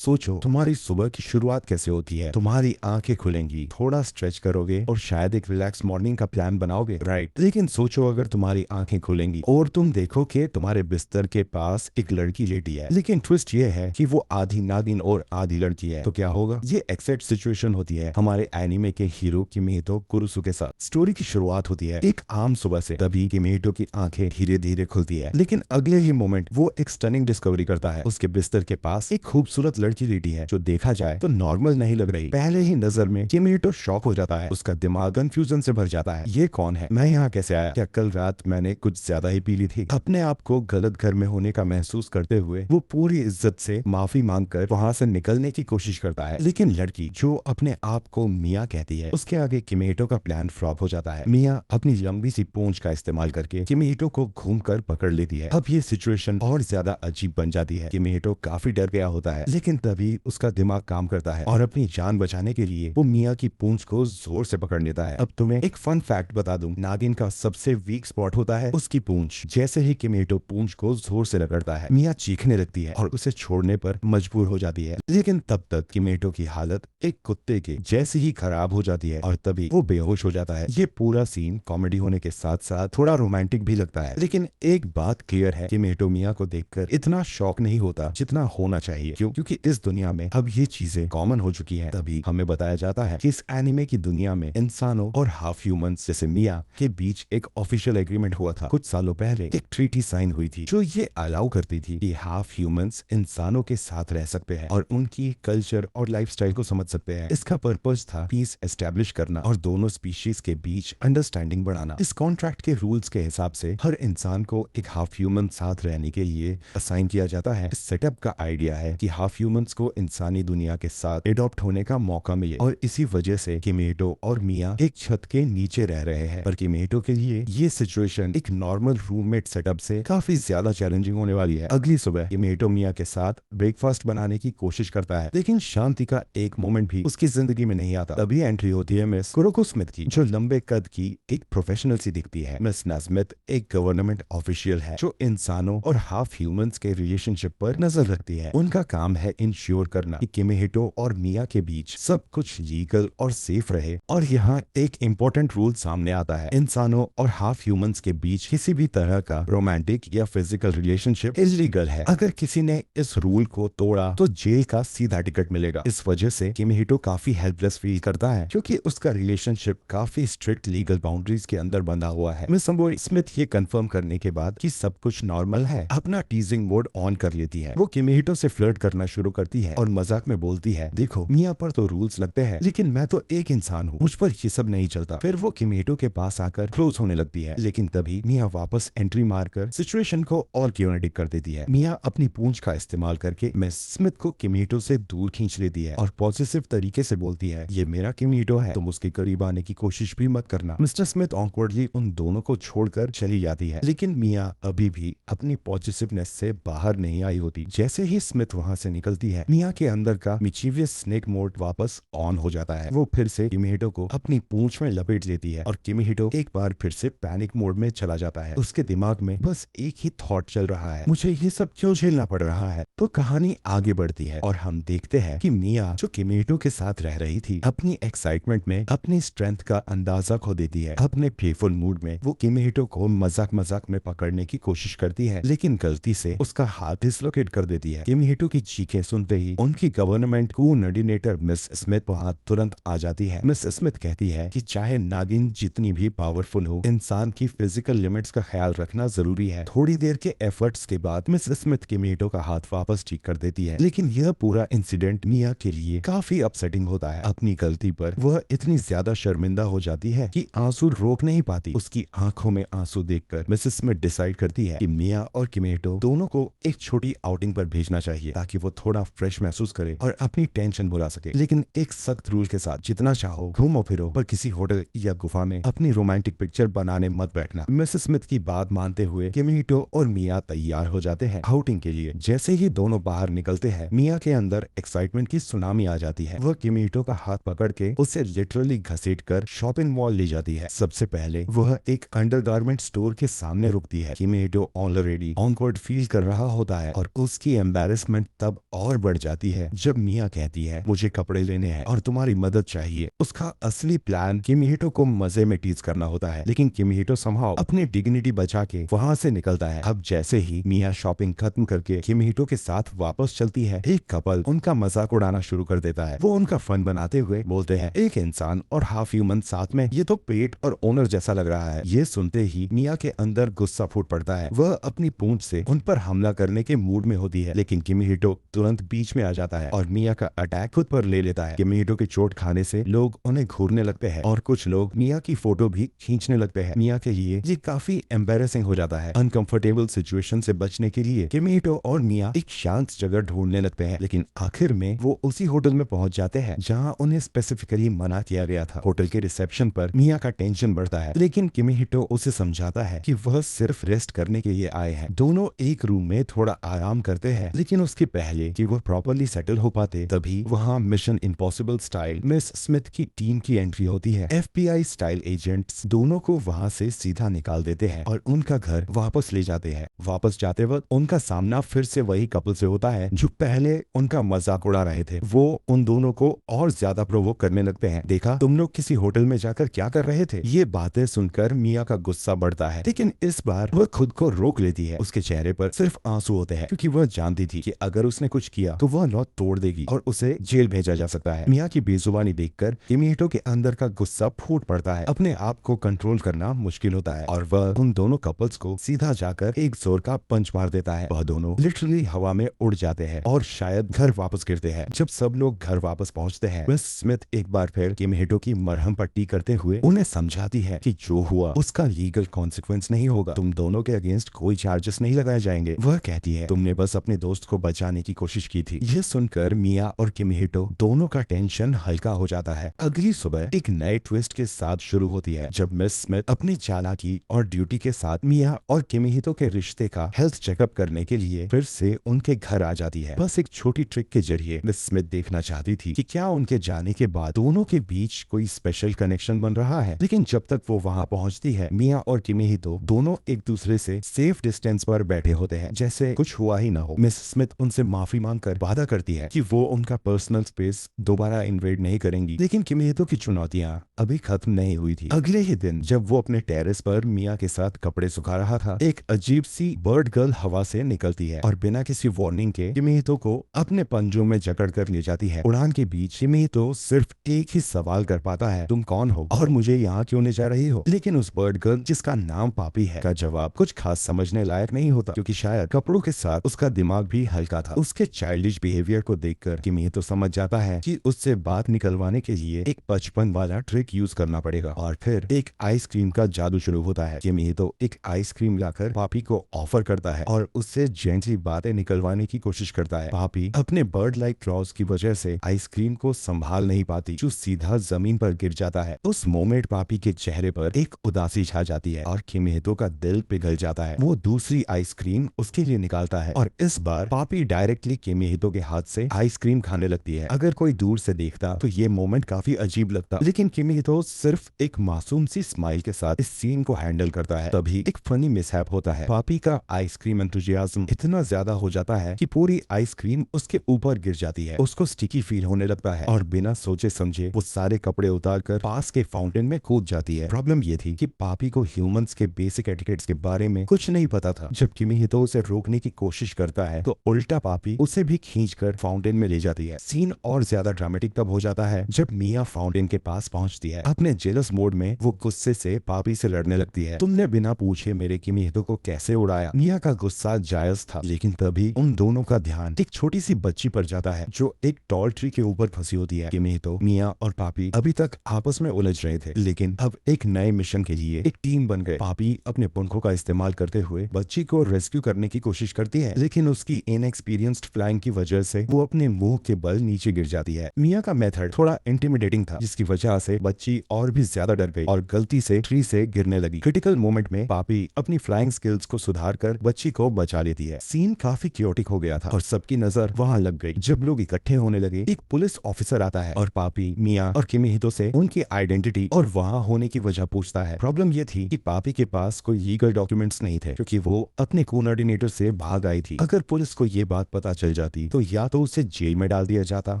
सोचो तुम्हारी सुबह की शुरुआत कैसे होती है। तुम्हारी आंखें खुलेंगी, थोड़ा स्ट्रेच करोगे और शायद एक रिलैक्स मॉर्निंग का प्लान बनाओगे, राइट। लेकिन सोचो अगर तुम्हारी आंखें खुलेंगी और तुम देखो कि तुम्हारे बिस्तर के पास एक लड़की लेटी है, लेकिन ट्विस्ट ये है कि वो आधी नागिन और आधी लड़की है, तो क्या होगा। ये एक्सैक्ट सिचुएशन होती है हमारे एनिमे के हीरो किमिहितो कुरुसु के साथ। स्टोरी की शुरुआत होती है एक आम सुबह से, तभी किमिहितो की आंखें धीरे धीरे खुलती है, लेकिन अगले ही मोमेंट वो एक स्टनिंग डिस्कवरी करता है। उसके बिस्तर के पास एक खूबसूरत लड़की लेटी है जो देखा जाए तो नॉर्मल नहीं लग रही। पहले ही नजर में किमिहितो शॉक हो जाता है, उसका दिमाग कंफ्यूजन से भर जाता है। ये कौन है, मैं यहाँ कैसे आया, क्या कल रात मैंने कुछ ज्यादा ही पी ली थी। अपने आप को गलत घर में होने का महसूस करते हुए वो पूरी इज्जत से माफी मांगकर वहाँ से निकलने की कोशिश करता है, लेकिन लड़की जो अपने आप को मिया कहती है उसके आगे किमिहितो का प्लान फ्लॉप हो जाता है। मिया अपनी लंबी सी पूंछ का इस्तेमाल करके किमिहितो को घूमकर पकड़ लेती है। अब ये सिचुएशन और ज्यादा अजीब बन जाती है। किमिहितो काफी डर गया होता है, लेकिन तभी उसका दिमाग काम करता है और अपनी जान बचाने के लिए वो मिया की पूंछ को जोर से पकड़ लेता है। अब तुम्हें एक फन फैक्ट बता दूं, नागिन का सबसे वीक स्पॉट होता है उसकी पूंछ। जैसे ही किमिहितो पूंछ को जोर से रगड़ता है, मिया चीखने लगती है और उसे छोड़ने पर मजबूर हो जाती है, लेकिन तब तक किमिहितो की हालत एक कुत्ते के जैसी ही खराब हो जाती है और तभी वो बेहोश हो जाता है। ये पूरा सीन कॉमेडी होने के साथ साथ थोड़ा रोमांटिक भी लगता है, लेकिन एक बात क्लियर है, किमिहितो मिया को देखकर इतना शॉक नहीं होता जितना होना चाहिए। क्योंकि इस दुनिया में अब ये चीजें कॉमन हो चुकी हैं। तभी हमें बताया जाता है कि इस एनिमे की दुनिया में इंसानों और हाफ ह्यूमंस जैसे मिया के बीच एक ऑफिशियल एग्रीमेंट हुआ था। कुछ सालों पहले एक ट्रीटी साइन हुई थी जो ये अलाउ करती थी कि हाफ ह्यूमंस इंसानों के साथ रह सकते हैं और उनकी कल्चर और लाइफस्टाइल को समझ सकते हैं। इसका पर्पस था पीस एस्टेब्लिश करना और दोनों स्पीशीज के बीच अंडरस्टैंडिंग बढ़ाना। इस कॉन्ट्रैक्ट के रूल्स के हिसाब से हर इंसान को एक हाफ ह्यूमन साथ रहने के लिए असाइन किया जाता है। इस सेटअप का आइडिया है कि हाफ ह्यूमंस को इंसानी दुनिया के साथ एडॉप्ट होने का मौका मिले और इसी वजह से किमिहितो और मिया एक छत के नीचे रह रहे हैं। पर किमिहितो के लिए ये सिचुएशन एक नॉर्मल रूममेट सेटअप से काफी ज्यादा चैलेंजिंग होने वाली है। अगली सुबह किमिहितो मिया के साथ ब्रेकफास्ट बनाने की कोशिश करता है, लेकिन शांति का एक मोमेंट भी उसकी जिंदगी में नहीं आता। तभी एंट्री होती है मिस कुरोको स्मिथ की, जो लंबे कद की एक प्रोफेशनल सी दिखती है। मिस नास्मिथ एक गवर्नमेंट ऑफिशियल है जो इंसानों और हाफ ह्यूमंस के रिलेशनशिप पर नजर रखती है। उनका काम है इंश्योर करना कि किमिहितो और मिया के बीच सब कुछ लीगल और सेफ रहे। और यहाँ एक इम्पोर्टेंट रूल सामने आता है, इंसानों और हाफ ह्यूमंस के बीच किसी भी तरह का रोमांटिक या फिजिकल रिलेशनशिप इलीगल है। अगर किसी ने इस रूल को तोड़ा तो जेल का सीधा टिकट मिलेगा। इस वजह से किमिहितो काफी हेल्पलेस फील करता है क्योंकि उसका रिलेशनशिप काफी स्ट्रिक्ट लीगल बाउंड्रीज के अंदर बंधा हुआ है। मिस स्मिथ ये कंफर्म करने के बाद कि सब कुछ नॉर्मल है, अपना टीजिंग मोड ऑन कर लेती है। वो किमिहितो से फ्लर्ट करना शुरू करती है और मजाक में बोलती है, देखो मिया पर तो रूल्स लगते हैं, लेकिन मैं तो एक इंसान हूँ, मुझ पर ये सब नहीं चलता। फिर वो किमिहितो के पास आकर क्लोज होने लगती है, लेकिन तभी मिया वापस एंट्री मारकर सिचुएशन को और क्योनेटिक कर देती है। मिया अपनी पूंछ का इस्तेमाल करके मिस स्मिथ को किमिहितो से दूर खींच लेती है और पॉजिटिव तरीके से बोलती है, ये मेरा किमिहितो है, तुम उसके करीब आने की कोशिश भी मत करना। मिस्टर स्मिथ ऑकवर्डली उन दोनों को छोड़कर चली जाती है, लेकिन मिया अभी भी अपनी पॉजिटिवनेस से बाहर नहीं आई होती। जैसे ही स्मिथ वहां से निकलती है, मिया के अंदर का मिचीवियस स्नेक मोड वापस ऑन हो जाता है। वो फिर से किमिहितो को अपनी पूंछ में लपेट लेती है और किमिहितो एक बार फिर से पैनिक मोड में चला जाता है। उसके दिमाग में बस एक ही थॉट चल रहा है, मुझे ये सब क्यों झेलना पड़ रहा है। तो कहानी आगे बढ़ती है और हम देखते हैं कि मिया जो किमिहितो के साथ रह रही थी, अपनी एक्साइटमेंट में अपनी स्ट्रेंथ का अंदाजा खो देती है। अपने प्लेफुल मूड में वो किमिहितो को मजाक मजाक में पकड़ने की कोशिश करती है, लेकिन गलती से उसका हाथ डिसलोकेट कर देती है। किमिहितो की चीखें सुनते ही उनकी गवर्नमेंट कोऑर्डिनेटर मिस स्मिथ वहां तुरंत आ जाती है। मिस स्मिथ कहती है कि चाहे नागिन जितनी भी पावरफुल हो, इंसान की फिजिकल लिमिट्स का ख्याल रखना जरूरी है। थोड़ी देर के एफर्ट्स के बाद मिस स्मिथ किमिहितो का हाथ वापस ठीक कर देती है, लेकिन यह पूरा इंसिडेंट मिया के लिए काफी अपसेटिंग होता है। अपनी गलती पर वह इतनी ज्यादा शर्मिंदा हो जाती है कि आंसू रोक नहीं पाती। उसकी आंखों में आंसू देखकर मिसेस स्मिथ डिसाइड करती है कि मिया और किमिहितो दोनों को एक छोटी आउटिंग पर भेजना चाहिए ताकि वो थोड़ा फ्रेश महसूस करे और अपनी टेंशन भुला सके, लेकिन एक सख्त रूल के साथ, जितना चाहो घूमो फिरो, पर किसी होटल या गुफा में अपनी रोमांटिक पिक्चर बनाने मत बैठना। मिसेस स्मिथ की बात मानते हुए किमिहितो और मिया तैयार हो जाते हैं आउटिंग के लिए। जैसे ही दोनों बाहर निकलते हैं, मिया के अंदर एक्साइटमेंट की सुनामी आ जाती है। वह किमिहितो का हाथ पकड़ के उसे लिटरली घसीट कर शॉपिंग मॉल ले जाती है। सबसे पहले वह एक अंडरगारमेंट स्टोर के सामने रुकती है। किमिहितो ऑलरेडी ऑनवर्ड फील कर रहा होता है और उसकी एम्बैरेसमेंट तब और और बढ़ जाती है जब मिया कहती है मुझे कपड़े लेने हैं और तुम्हारी मदद चाहिए। उसका असली प्लान किमिहितो को मजे में टीज करना होता है, लेकिन किमिहितो समहाउ अपनी डिग्निटी बचा के वहाँ से निकलता है। अब जैसे ही मिया शॉपिंग खत्म करके किमिहितो के साथ वापस चलती है, एक कपल उनका मजाक उड़ाना शुरू कर देता है। वो उनका फन बनाते हुए बोलते हैं एक इंसान और हाफ ह्यूमन साथ में, ये तो पेट और ओनर जैसा लग रहा है। ये सुनते ही मिया के अंदर गुस्सा फूट पड़ता है। वह अपनी पूंछ से उन पर हमला करने के मूड में होती है, लेकिन किमिहितो तुरंत बीच में आ जाता है और मिया का अटैक खुद पर ले लेता है। किमिहितो की चोट खाने से लोग उन्हें घूरने लगते हैं और कुछ लोग मिया की फोटो भी खींचने लगते हैं। मिया के लिए ये काफी एम्बेरसिंग हो जाता है। अनकंफर्टेबल सिचुएशन से बचने के लिए किमिहितो और मिया एक शांत जगह ढूंढने लगते हैं, लेकिन आखिर में वो उसी होटल में पहुंच जाते हैं जहां उन्हें स्पेसिफिकली मना किया गया था। होटल के रिसेप्शन पर मिया का टेंशन बढ़ता है, लेकिन किमिहितो उसे समझाता है कि वह सिर्फ रेस्ट करने के लिए आए हैं। दोनों एक रूम में थोड़ा आराम करते हैं, लेकिन उसके पहले कि वह प्रॉपरली सेटल हो पाते तभी वहां mission impossible style miss Smith की टीम की एंट्री होती है। FBI स्टाइल एजेंट्स दोनों को वहां से सीधा निकाल देते हैं और उनका घर वापस ले जाते हैं। वापस जाते वक्त उनका सामना फिर से वही कपल से होता है जो पहले उनका मजाक उड़ा रहे थे। वो उन दोनों को और ज्यादा प्रोवोक करने लगते हैं। देखा तुम लोग किसी होटल में जाकर क्या कर रहे थे? ये बातें सुनकर मिया का गुस्सा बढ़ता है, लेकिन इस बार वह खुद को रोक लेती है। उसके चेहरे पर सिर्फ आंसू होते हैं, क्योंकि वह जानती थी कि अगर उसने कुछ किया तो वह लॉ तोड़ देगी और उसे जेल भेजा जा सकता है। मिया की बेजुबानी देखकर किमिहितो के अंदर का गुस्सा फूट पड़ता है। अपने आप को कंट्रोल करना मुश्किल होता है और वह उन दोनों कपल्स को सीधा जाकर एक जोर का पंच मार देता है। वह दोनों लिटरली हवा में उड़ जाते हैं और शायद घर वापस गिरते हैं। जब सब लोग घर वापस पहुंचते हैं, मिस स्मिथ एक बार फिर किमिहितो की मरहम पट्टी करते हुए उन्हें समझाती है कि जो हुआ उसका लीगल कॉन्सिक्वेंस नहीं होगा। तुम दोनों के अगेंस्ट कोई चार्जेस नहीं लगाए जाएंगे। वह कहती है तुमने बस अपने दोस्त को बचाने की कोशिश की थी। यह सुनकर मिया और किमिहितो दोनों का टेंशन हल्का हो जाता है। अगली सुबह एक नए ट्विस्ट के साथ शुरू होती है, जब मिस स्मिथ अपनी चालाकी और ड्यूटी के साथ मिया और किमिहितो के रिश्ते का हेल्थ चेकअप करने के लिए फिर से उनके घर आ जाती है। बस एक छोटी ट्रिक के जरिए मिस स्मिथ देखना चाहती थी कि क्या उनके जाने के बाद दोनों के बीच कोई स्पेशल कनेक्शन बन रहा है, लेकिन जब तक वो वहां पहुंचती है, मिया और किमिहितो दोनों एक दूसरे से सेफ डिस्टेंस पर बैठे होते हैं, जैसे कुछ हुआ ही ना हो। मिस स्मिथ उनसे माफी मांगकर वादा करती है कि वो उनका पर्सनल स्पेस दोबारा इन्वेड नहीं करेंगी, लेकिन किमिहितो की चुनौतियां अभी खत्म नहीं हुई थी। अगले ही दिन जब वो अपने टेरेस पर मिया के साथ कपड़े सुखा रहा था, एक अजीब सी बर्ड गर्ल हवा से निकलती है और बिना किसी वार्निंग के किमिहितो को अपने पंजों में जकड़ कर ले जाती है। उड़ान के बीच किमिहितो सिर्फ एक ही सवाल कर पाता है, तुम कौन हो और मुझे यहाँ क्यों ले जा रही हो? लेकिन उस बर्ड गर्ल जिसका नाम पापी है का जवाब कुछ खास समझने लायक नहीं होता, क्योंकि शायद कपड़ों के साथ उसका दिमाग भी हल्का था। उसके चाइल्डिश बिहेवियर को देखकर किमिहितो समझ जाता है कि उससे बात निकलवाने के लिए एक बचपन वाला ट्रिक यूज करना पड़ेगा और फिर एक आइसक्रीम का जादू शुरू होता है। किमिहितो एक आइसक्रीम लाकर पापी को ऑफर करता है और उससे जेंटली बातें निकलवाने की कोशिश करता है। पापी अपने बर्ड लाइक क्लॉज की वजह से आइसक्रीम को संभाल नहीं पाती, जो सीधा जमीन पर गिर जाता है। उस मोमेंट पापी के चेहरे पर एक उदासी छा जाती है और किमिहितो का दिल पिघल जाता है। वो दूसरी आइसक्रीम उसके लिए निकालता है और इस बार पापी डायरेक्टली किमिहितो के हाथ से आइसक्रीम खाने लगती है। अगर कोई दूर से देखता तो ये मोमेंट काफी अजीब लगता, लेकिन किमिहितो सिर्फ एक मासूम सी स्माइल के साथ इस सीन को हैंडल करता है। तभी एक फनी मिसहैप होता है। पापी का आइसक्रीम एंथुसियाज्म इतना ज्यादा हो जाता है कि पूरी आइसक्रीम उसके ऊपर गिर जाती है। उसको स्टिकी फील होने लगता है और बिना सोचे समझे वो सारे कपड़े उतारकर पास के फाउंटेन में कूद जाती है। प्रॉब्लम ये थी कि पापी को ह्यूमंस के बेसिक एटिकेट्स के बारे में कुछ नहीं पता था। जब किमिहितो उसे रोकने की कोशिश करता है तो उल्टा पापी उसे भी खींचकर फाउंटेन में ले जाती है। सीन और ज्यादा ड्रामेटिक तब हो जाता है जब मिया फाउंटेन के पास पहुंचती है। अपने जेलस मोड में वो गुस्से से पापी से लड़ने लगती है, तुमने बिना पूछे मेरे किमिहितो को कैसे उड़ाया? मिया का गुस्सा जायज था, लेकिन तभी उन दोनों का ध्यान एक छोटी सी बच्ची पर जाता है जो एक टॉल ट्री के ऊपर फंसी होती है। किमिहितो, मिया और पापी अभी तक आपस में उलझ रहे थे, लेकिन अब एक नए मिशन के लिए एक टीम बन गए। पापी अपने पंखों का इस्तेमाल करते हुए बच्ची को रेस्क्यू करने की कोशिश करती है, लेकिन उसकी इनएक्सपीरियंस्ड फ्लाइंग की वजह से वो अपने मुंह के बल नीचे गिर जाती है। मिया का मेथड थोड़ा इंटिमिडेटिंग था, जिसकी वजह से बच्ची और भी ज्यादा डर गई और गलती से ट्री से गिरने लगी। क्रिटिकल मोमेंट में पापी अपनी फ्लाइंग स्किल्स को सुधार कर बच्ची को बचा लेती है। सीन काफी क्योटिक हो गया था और सबकी नजर वहां लग गई। जब लोग इकट्ठे होने लगे, एक पुलिस ऑफिसर आता है और पापी, मिया और किमिहितो से उनकी आइडेंटिटी और वहां होने की वजह पूछता है। प्रॉब्लम ये थी कि पापी के पास कोई लीगल डॉक्यूमेंट्स नहीं थे, क्योंकि वो अपने कोऑर्डिनेटर से भाग आई थी। अगर पुलिस को ये बात पता चल जाती तो या तो उसे जेल में डाल दिया जाता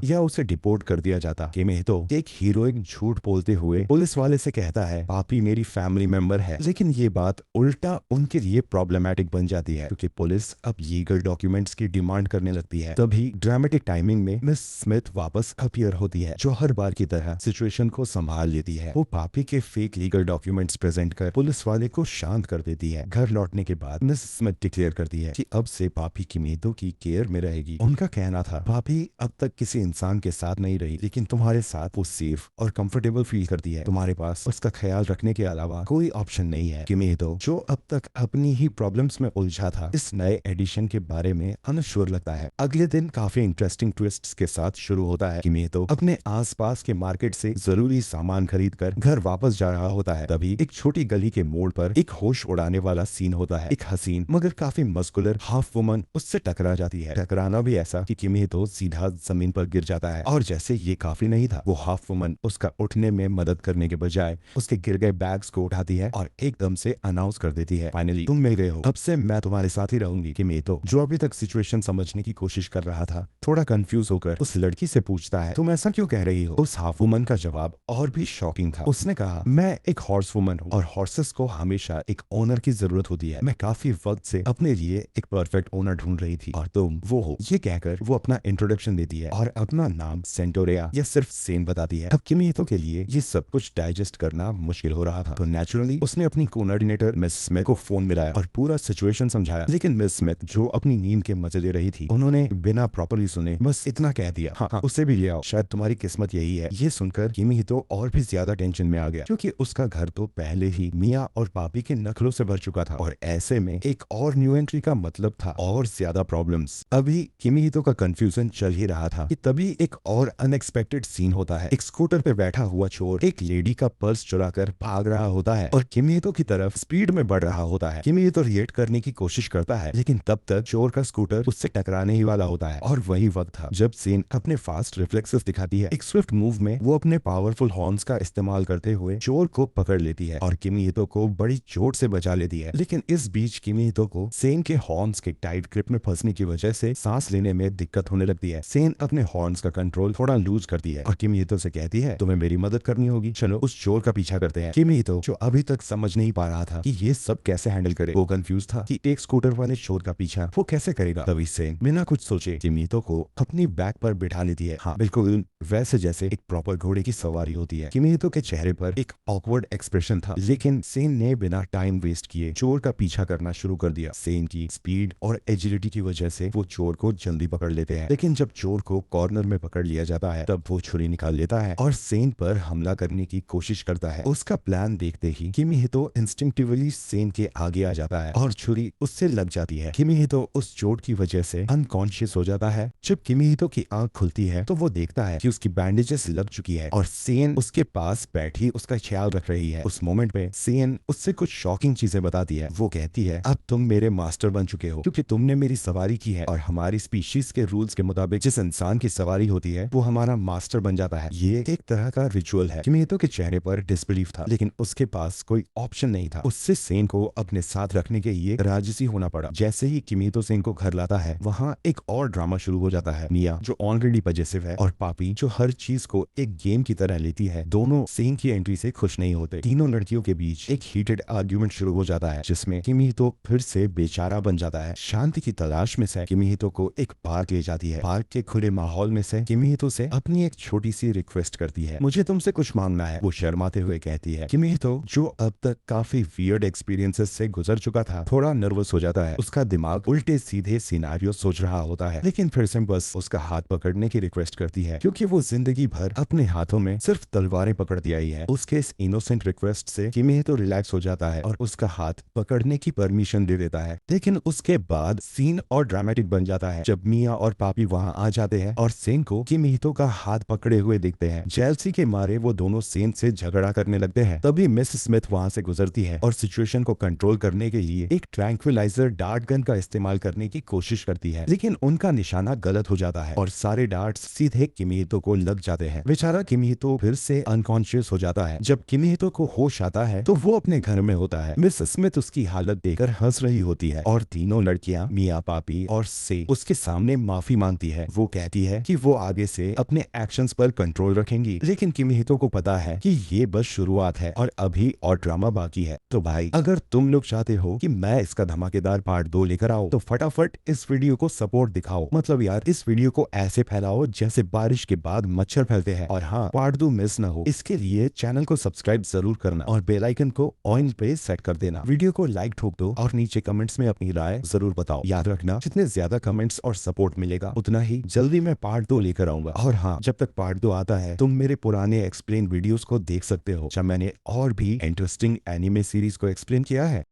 या उसे डिपोर्ट कर दिया जाता। किमिहितो एक हीरोइक झूठ बोलते हुए पुलिस वाले से कहता है पापी मेरी फैमिली मेंबर है, लेकिन ये बात उल्टा उनके लिए प्रॉब्लमैटिक बन जाती है क्योंकि पुलिस अब लीगल डॉक्यूमेंट्स की डिमांड करने लगती है। तभी ड्रामेटिक टाइमिंग में मिस स्मिथ वापस अपीयर होती है जो हर बार की तरह सिचुएशन को संभाल लेती है। वो पापी के फेक लीगल डॉक्यूमेंट्स प्रेजेंट कर पुलिस वाले को शांत कर देती है। घर लौटने के बाद मिस स्मिथ डिक्लेयर करती है कि अब से पापी किमिहितो की केयर में रहेगी। उनका कहना था पापी अब तक किसी इंसान के साथ नहीं रही, लेकिन तुम्हारे साथ वो सेफ और कंफर्टेबल फील करती है। तुम्हारे पास उसका ख्याल रखने के अलावा कोई ऑप्शन नहीं है। किमिहितो जो अब तक अपनी ही प्रॉब्लम्स में उलझा था इस नए एडिशन के बारे में अनश्योर लगता है। अगले दिन काफी इंटरेस्टिंग ट्विस्ट्स के साथ शुरू होता है। किमिहितो अपने आसपास के मार्केट से जरूरी सामान खरीद कर घर वापस जा रहा होता है। तभी एक छोटी गली के मोड़ पर एक होश उड़ाने वाला सीन होता है। एक हसीन मगर काफी मस्कुलर हाफ वुमन उससे टकरा जाती है। टकराना भी ऐसा कि किमिहितो सीधा जमीन पर गिर जाता है और जैसे ये काफी नहीं था, वो हाफ वुमन उसका उठने में मदद करने के बजाय उसके गिर गए बैग्स को उठाती है और एकदम से अनाउंस कर देती है फाइनली तुम मिल गए हो, अब से मैं तुम्हारे साथ ही रहूंगी। किमिहितो जो अभी तक सिचुएशन समझने की कोशिश कर रहा था थोड़ा कंफ्यूज होकर उस लड़की से पूछता है तुम ऐसा क्यों कह रही हो। उस हाफ वुमन का जवाब और भी शॉकिंग था। उसने कहा मैं एक हॉर्स वुमन हूँ और हॉर्सेस को हमेशा एक ओनर की जरूरत होती है। मैं काफी वक्त से अपने लिए एक परफेक्ट ओनर ढूंढ रही थी और तुम वो हो। ये कहकर वो अपना इंट्रोडक्शन देती है और अपना नाम सेंटोरिया या सिर्फ सेन बताती है। अब किमिहितो के लिए ये सब कुछ डाइजेस्ट करना मुश्किल हो रहा था तो नेचुरली उसने अपनी कोऑर्डिनेटर मिस स्मिथ को फोन मिलाया और पूरा सिचुएशन समझाया। लेकिन मिस स्मिथ जो अपनी नींद के मजे ले रही थी उन्होंने बिना प्रॉपरली सुने बस इतना कह दिया हाँ उसे भी ले आओ, शायद तुम्हारी किस्मत यही है। ये सुनकर किमिहितो और भी ज्यादा टेंशन में आ गया क्योंकि उसका घर तो पहले ही मिया और पापी के नखलों से भर चुका था और ऐसे में एक और न्यू एंट्री का मतलब था और ज्यादा प्रॉब्लम्स। अभी किमिहितो का कंफ्यूजन चल ही रहा था कि तभी एक और अनएक्सपेक्टेड सीन होता है। एक स्कूटर पे बैठा हुआ चोर एक लेडी का पर्स चुराकर भाग रहा होता है और किमिहितो की तरफ स्पीड में बढ़ रहा होता है। किमिहितो रिएक्ट करने की कोशिश करता है लेकिन तब तक चोर का स्कूटर उससे टकराने ही वाला होता है और वही वक्त था जब सेन अपने फास्ट रिफ्लेक्सेस दिखाती है। एक स्विफ्ट मूव में वो अपने पावरफुल हॉर्न्स का इस्तेमाल करते हुए चोर को पकड़ लेती है और किमिहितो को बड़ी चोट से बचा लेती है। लेकिन इस बीच किमिहितो को सेन के हॉर्न्स के टाइट ग्रिप में फंसने की वजह से सांस लेने में दिक्कत होने लगती है। सेन अपने हॉर्न्स का कंट्रोल थोड़ा लूज करती है और किमिहितो से कहती है तुम्हें मेरी मदद करनी होगी, चलो उस चोर का पीछा करते हैं। किमिहितो जो अभी तक समझ नहीं पा रहा था कि ये सब कैसे हैंडल करे, वो कंफ्यूज था कि एक स्कूटर वाले चोर का पीछा वो कैसे करेगा। तभी सेन बिना कुछ सोचे किमिहितो को अपनी बैक पर बिठा लेती है। हाँ बिल्कुल वैसे जैसे एक प्रॉपर घोड़े की सवारी होती है। किमिहितो के चेहरे पर एक ऑकवर्ड एक्सप्रेशन था लेकिन सेन ने बिना टाइम वेस्ट किए चोर का पीछा करना शुरू कर दिया। सेन की स्पीड और एजिलिटी की वजह से वो चोर को जल्दी पकड़ लेते हैं। लेकिन जब चोर को कॉर्नर में पकड़ लिया जाता है तब वो छुरी निकाल लेता है और सेन पर हमला करने की कोशिश करता है। उसका प्लान देखते ही किमिहितो इंस्टिंक्टिवली सेन के आगे आ जाता है और छुरी उससे लग जाती है। किमिहितो उस चोट की वजह से अनकॉन्शियस हो जाता है। जब किमिहितो की आंख खुलती है तो वो देखता है कि उसकी बैंडेजेस लग चुकी है और सेन उसके पास बैठी उसका ख्याल रख रही है। उस मोमेंट पे सेन उससे कुछ शॉकिंग चीजें बताती है। वो कहती है अब तुम मेरे मास्टर बन चुके हो क्योंकि तुमने मेरी सवारी की है और हमारी स्पीशीज के रूल्स के मुताबिक जिस इंसान की सवारी होती है वो हमारा मास्टर बन जाता है। ये एक तरह का रिचुअल है। किमिहितो के चेहरे पर डिसबिलीफ था लेकिन उसके पास कोई ऑप्शन नहीं था। उससे सेन को अपने साथ रखने के लिए राजसी होना पड़ा। जैसे ही किमिहितो सेन को घर लाता है वहाँ एक और ड्रामा शुरू हो जाता है। मिया जो ऑलरेडी पजेसिव है और पापी जो हर चीज को एक गेम की तरह लेती है, दोनों सेन की एंट्री से खुश नहीं होते। तीनों लड़कियों के बीच एक हीटेड आर्ग्यूमेंट शुरू हो जाता है जिसमें किमिहितो फिर से बेचारा बन जाता है। शांति की तलाश में से किमिहितो को एक पार्क ले जाती है। पार्क के खुले माहौल में से किमिहितो से अपनी एक छोटी सी रिक्वेस्ट करती है, मुझे तुमसे कुछ मांगना है। वो शर्माते हुए कहती है। किमिहितो जो अब तक काफी वियर्ड एक्सपीरियंसेस से गुजर चुका था थोड़ा नर्वस हो जाता है। उसका दिमाग उल्टे सीधे सिनारियो सोच रहा होता है लेकिन फिर से बस उसका हाथ पकड़ने की रिक्वेस्ट करती है क्योंकि वो जिंदगी भर अपने हाथों में सिर्फ तलवारें पकड़ती आई है। उसके इस इनोसेंट रिक्वेस्ट से किमिहितो रिलैक्स हो जाता है और उसका हाथ पकड़ने की परमिशन दे देता है। लेकिन उसके बाद सीन और ड्रामेटिक बन जाता है जब मिया और पापी वहां आ जाते हैं और सेन को किमिहितो का हाथ पकड़े हुए दिखते हैं। जेलसी के मारे वो दोनों सेन से झगड़ा करने लगते हैं। तभी मिस स्मिथ वहां से गुजरती है और सिचुएशन को कंट्रोल करने के लिए एक ट्रैंक्विलाइजर डार्ट गन का इस्तेमाल करने की कोशिश करती है लेकिन उनका निशाना गलत हो जाता है और सारे डार्ट्स सीधे किमिहितो को लग जाते हैं। बेचारा किमिहितो फिर से अनकॉन्शियस हो जाता है। जब किमिहितो को होश आता है तो वो अपने घर में होता है। मिस स्मिथ उसकी हालत देखकर हंस रही होती है और तीनों लड़कियां मिया, पापी और से उसके उसके सामने माफी मांगती है। वो कहती है कि वो आगे से अपने एक्शंस पर कंट्रोल रखेंगी, लेकिन किमिहितो को पता है कि ये बस शुरुआत है और अभी और ड्रामा बाकी है। तो भाई अगर तुम लोग चाहते हो कि मैं इसका धमाकेदार पार्ट 2 लेकर आओ तो फटाफट इस वीडियो को सपोर्ट दिखाओ। मतलब यार इस वीडियो को ऐसे फैलाओ जैसे बारिश के बाद मच्छर फैलते हैं। और हाँ, पार्ट 2 मिस ना हो इसके लिए चैनल को सब्सक्राइब जरूर करना और बेल आइकन को ऑन पे सेट कर देना। वीडियो को लाइक ठोक दो और नीचे कमेंट्स में अपनी राय जरूर बताओ। याद रखना जितने ज्यादा कमेंट्स और सपोर्ट मिलेगा उतना ही जल्दी मैं पार्ट 2 लेकर आऊंगा। और हाँ, जब तक पार्ट 2 आता है तुम मेरे पुराने एक्सप्लेन वीडियोस को देख सकते हो जब मैंने और भी इंटरेस्टिंग एनिमे सीरीज को एक्सप्लेन किया है।